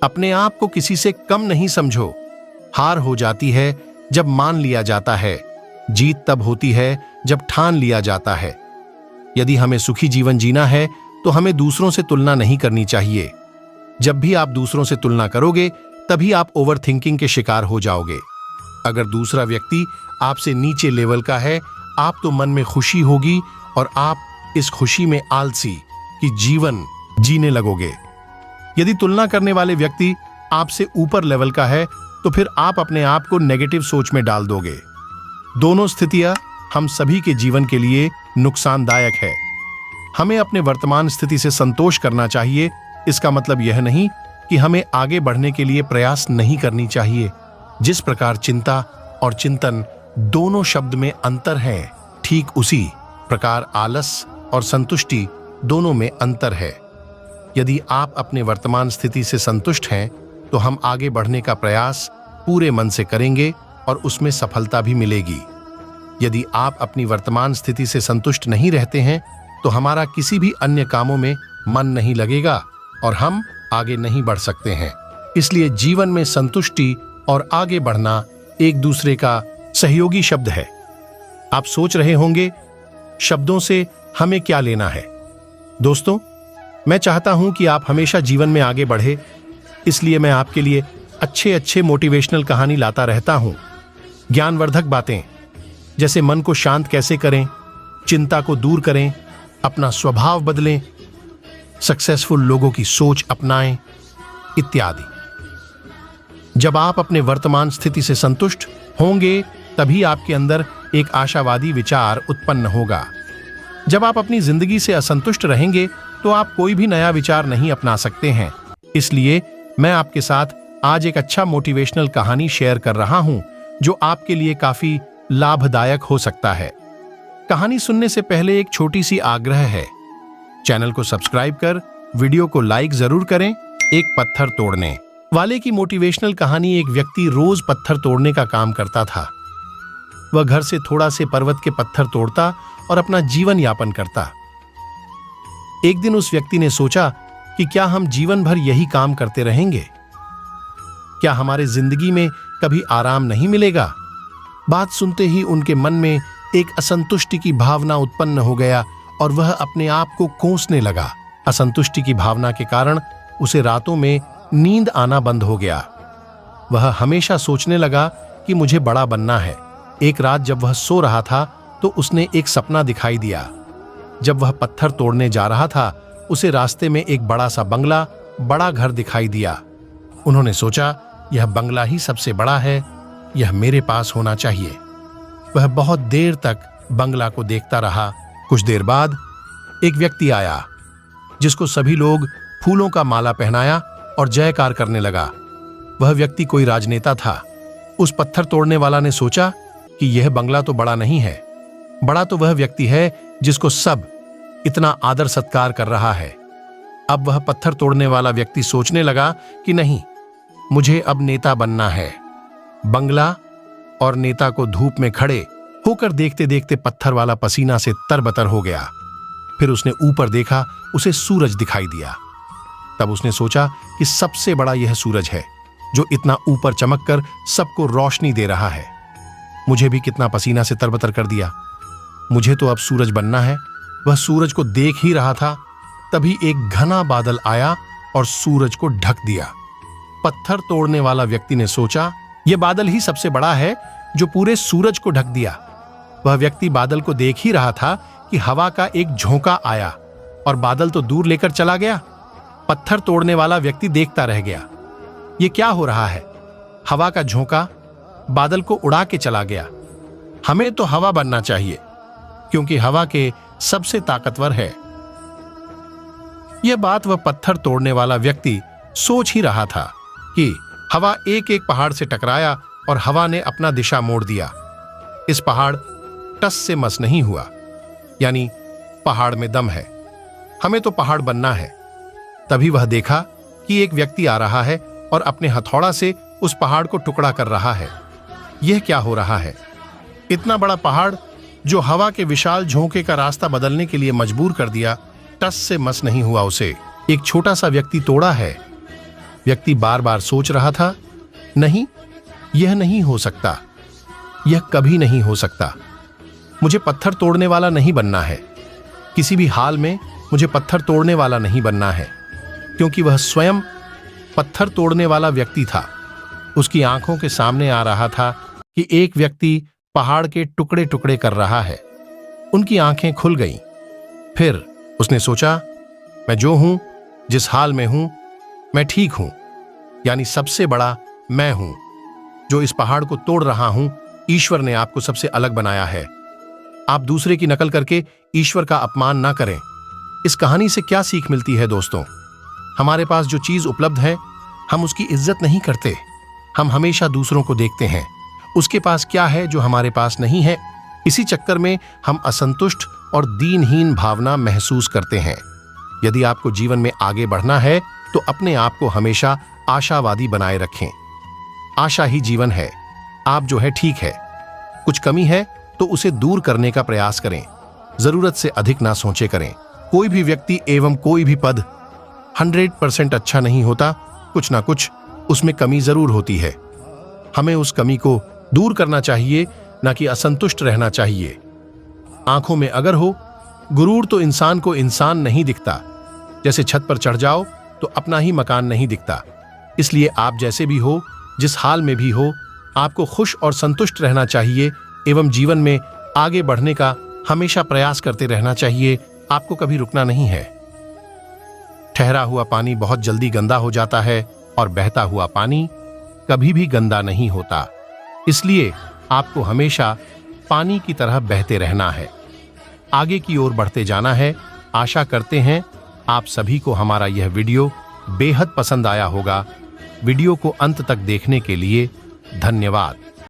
अपने आप को किसी से कम नहीं समझो। हार हो जाती है जब मान लिया जाता है, जीत तब होती है जब ठान लिया जाता है। यदि हमें सुखी जीवन जीना है तो हमें दूसरों से तुलना नहीं करनी चाहिए। जब भी आप दूसरों से तुलना करोगे तभी आप ओवर थिंकिंग के शिकार हो जाओगे। अगर दूसरा व्यक्ति आपसे नीचे लेवल का है, आप तो मन में खुशी होगी और आप इस खुशी में आलसी कि जीवन जीने लगोगे। यदि तुलना करने वाले व्यक्ति आपसे ऊपर लेवल का है तो फिर आप अपने आप को नेगेटिव सोच में डाल दोगे। दोनों स्थितियां हम सभी के जीवन के लिए नुकसानदायक है। हमें अपने वर्तमान स्थिति से संतोष करना चाहिए। इसका मतलब यह नहीं कि हमें आगे बढ़ने के लिए प्रयास नहीं करनी चाहिए। जिस प्रकार चिंता और चिंतन दोनों शब्द में अंतर है, ठीक उसी प्रकार आलस और संतुष्टि दोनों में अंतर है। यदि आप अपने वर्तमान स्थिति से संतुष्ट हैं तो हम आगे बढ़ने का प्रयास पूरे मन से करेंगे और उसमें सफलता भी मिलेगी। यदि आप अपनी वर्तमान स्थिति से संतुष्ट नहीं रहते हैं तो हमारा किसी भी अन्य कामों में मन नहीं लगेगा और हम आगे नहीं बढ़ सकते हैं। इसलिए जीवन में संतुष्टि और आगे बढ़ना एक दूसरे का सहयोगी शब्द है। आप सोच रहे होंगे शब्दों से हमें क्या लेना है। दोस्तों, मैं चाहता हूं कि आप हमेशा जीवन में आगे बढ़े, इसलिए मैं आपके लिए अच्छे मोटिवेशनल कहानी लाता रहता हूं। ज्ञानवर्धक बातें जैसे मन को शांत कैसे करें, चिंता को दूर करें, अपना स्वभाव बदलें, सक्सेसफुल लोगों की सोच अपनाएं, इत्यादि। जब आप अपने वर्तमान स्थिति से संतुष्ट होंगे तभी आपके अंदर एक आशावादी विचार उत्पन्न होगा। जब आप अपनी जिंदगी से असंतुष्ट रहेंगे तो आप कोई भी नया विचार नहीं अपना सकते हैं। इसलिए मैं आपके साथ आज एक अच्छा मोटिवेशनल कहानी शेयर कर रहा हूं जो आपके लिए काफी लाभदायक हो सकता है। कहानी सुनने से पहले एक छोटी सी आग्रह है, चैनल को सब्सक्राइब कर वीडियो को लाइक जरूर करें। एक पत्थर तोड़ने वाले की मोटिवेशनल कहानी। एक व्यक्ति रोज पत्थर तोड़ने का काम करता था। वह घर से थोड़ा से पर्वत के पत्थर तोड़ता और अपना जीवन यापन करता। एक दिन उस व्यक्ति ने सोचा कि क्या हम जीवन भर यही काम करते रहेंगे? क्या हमारे जिंदगी में कभी आराम नहीं मिलेगा? बात सुनते ही उनके मन में एक असंतुष्टि की भावना उत्पन्न हो गया और वह अपने आप को कोसने लगा। असंतुष्टि की भावना के कारण उसे रातों में नींद आना बंद हो गया। वह हमेशा सोचने लगा कि मुझे बड़ा बनना है। एक रात जब वह सो रहा था तो उसने एक सपना दिखाई दिया। जब वह पत्थर तोड़ने जा रहा था उसे रास्ते में एक बड़ा सा बंगला, बड़ा घर दिखाई दिया। उन्होंने सोचा, यह बंगला ही सबसे बड़ा है, यह मेरे पास होना चाहिए। वह बहुत देर तक बंगला को देखता रहा। कुछ देर बाद एक व्यक्ति आया जिसको सभी लोग फूलों का माला पहनाया और जयकार करने लगा। वह व्यक्ति कोई राजनेता था। उस पत्थर तोड़ने वाला ने सोचा कि यह बंगला तो बड़ा नहीं है, बड़ा तो वह व्यक्ति है जिसको सब इतना आदर सत्कार कर रहा है। अब वह पत्थर तोड़ने वाला व्यक्ति सोचने लगा कि नहीं, मुझे अब नेता बनना है। बंगला और नेता को धूप में खड़े होकर देखते देखते पत्थर वाला पसीना से तरबतर हो गया। फिर उसने ऊपर देखा, उसे सूरज दिखाई दिया। तब उसने सोचा कि सबसे बड़ा यह सूरज है जो इतना ऊपर चमककर सबको रोशनी दे रहा है। मुझे भी कितना पसीना से तरबतर कर दिया, मुझे तो अब सूरज बनना है। वह सूरज को देख ही रहा था, तभी एक घना बादल आया और सूरज को ढक दिया। पत्थर तोड़ने वाला व्यक्ति ने सोचा, यह बादल ही सबसे बड़ा है जो पूरे सूरज को ढक दिया। वह व्यक्ति बादल को देख ही रहा था कि हवा का एक झोंका आया और बादल तो दूर लेकर चला गया। पत्थर तोड़ने वाला व्यक्ति देखता रह गया, यह क्या हो रहा है? हवा का झोंका बादल को उड़ा के चला गया। हमें तो हवा बनना चाहिए क्योंकि हवा के सबसे ताकतवर है। यह बात वह पत्थर तोड़ने वाला व्यक्ति सोच ही रहा था कि हवा एक एक पहाड़ से टकराया और हवा ने अपना दिशा मोड़ दिया। इस पहाड़ टस से मस नहीं हुआ, यानी पहाड़ में दम है। हमें तो पहाड़ बनना है। तभी वह देखा कि एक व्यक्ति आ रहा है और अपने हथौड़ा से उस पहाड़ को टुकड़ा कर रहा है। यह क्या हो रहा है? इतना बड़ा पहाड़ जो हवा के विशाल झोंके का रास्ता बदलने के लिए मजबूर कर दिया, टस से मस नहीं हुआ उसे। एक छोटा सा व्यक्ति तोड़ा है। व्यक्ति बार बार सोच रहा था, नहीं, यह नहीं हो सकता, यह कभी नहीं हो सकता। मुझे पत्थर तोड़ने वाला नहीं बनना है, किसी भी हाल में मुझे पत्थर तोड़ने वाला नहीं बनना है, क्योंकि वह स्वयं पत्थर तोड़ने वाला व्यक्ति था। उसकी आंखों के सामने आ रहा था कि एक व्यक्ति पहाड़ के टुकड़े टुकड़े कर रहा है। उनकी आंखें खुल गईं। फिर उसने सोचा, मैं जो हूं, जिस हाल में हूं, मैं ठीक हूं, यानी सबसे बड़ा मैं हूं जो इस पहाड़ को तोड़ रहा हूं। ईश्वर ने आपको सबसे अलग बनाया है। आप दूसरे की नकल करके ईश्वर का अपमान ना करें। इस कहानी से क्या सीख मिलती है दोस्तों? हमारे पास जो चीज उपलब्ध है, हम उसकी इज्जत नहीं करते। हम हमेशा दूसरों को देखते हैं, उसके पास क्या है जो हमारे पास नहीं है। इसी चक्कर में हम असंतुष्ट और दीनहीन भावना महसूस करते हैं। यदि आपको जीवन में आगे बढ़ना है तो अपने आप को हमेशा आशावादी बनाए रखें। आशा ही जीवन है। आप जो है ठीक है, कुछ कमी है तो उसे दूर करने का प्रयास करें। जरूरत से अधिक ना सोचे करें। कोई भी व्यक्ति एवं कोई भी पद 100% अच्छा नहीं होता, कुछ ना कुछ उसमें कमी जरूर होती है। हमें उस कमी को दूर करना चाहिए, ना कि असंतुष्ट रहना चाहिए। आंखों में अगर हो गुरूर तो इंसान को इंसान नहीं दिखता। जैसे छत पर चढ़ जाओ तो अपना ही मकान नहीं दिखता। इसलिए आप जैसे भी हो, जिस हाल में भी हो, आपको खुश और संतुष्ट रहना चाहिए एवं जीवन में आगे बढ़ने का हमेशा प्रयास करते रहना चाहिए। आपको कभी रुकना नहीं है। ठहरा हुआ पानी बहुत जल्दी गंदा हो जाता है और बहता हुआ पानी कभी भी गंदा नहीं होता। इसलिए आपको हमेशा पानी की तरह बहते रहना है, आगे की ओर बढ़ते जाना है। आशा करते हैं आप सभी को हमारा यह वीडियो बेहद पसंद आया होगा। वीडियो को अंत तक देखने के लिए धन्यवाद।